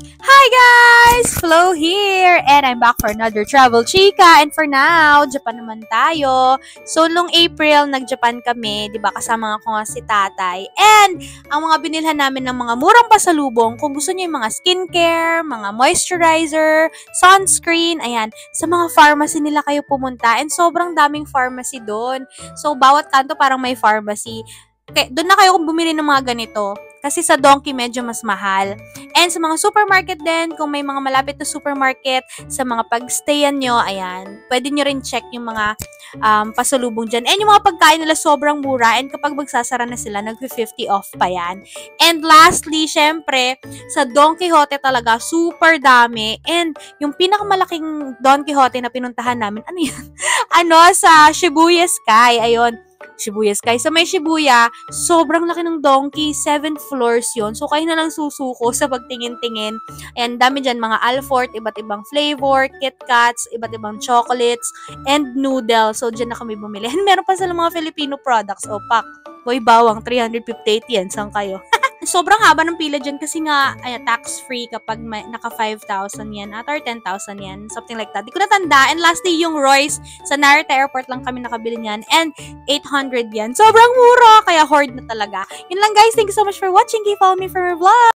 Hi guys! Flo here! And I'm back for another travel chika. And for now, Japan naman tayo. So, nung April, nag-Japan kami. Diba? Kasama ko nga si tatay. And, ang mga binilhan namin ng mga murang pasalubong, kung gusto niyo yung mga skincare, mga moisturizer, sunscreen, ayan, sa mga pharmacy nila kayo pumunta. And sobrang daming pharmacy doon. So, bawat kanto parang may pharmacy. Okay, doon na kayo kung bumili ng mga ganito. Kasi sa Donkey medyo mas mahal. And sa mga supermarket din, kung may mga malapit na supermarket, sa mga pag-stayan nyo, ayan, pwede nyo rin check yung mga pasalubong dyan. And yung mga pagkain nila sobrang mura. And kapag magsasara na sila, nag-50 off pa yan. And lastly, syempre, sa Don Quixote talaga, super dami. And yung pinakamalaking Don Quixote na pinuntahan namin, ano yan? Sa Shibuya Sky. Ayun. Shibuya Sky. Sa may Shibuya, sobrang laki ng donkey. 7 floors yon. So, kayo na lang susuko sa pagtingin-tingin. Ayan, dami dyan. Mga Alfort, iba't ibang flavor, KitKats, iba't ibang chocolates, and noodles. So, dyan na kami bumili. And meron pa sila mga Filipino products. O, pak. Boy, bawang. 358 yan. Saan kayo? Sobrang haba ng pila dyan kasi nga tax-free kapag naka 5,000 yen at or 10,000 yen. Something like that. Di ko natanda. And lastly, yung Royce, sa Narita Airport lang kami nakabili niyan. And 800 yen. Sobrang mura. Kaya hoard na talaga. Yun lang guys. Thank you so much for watching. Keep following me for more vlog.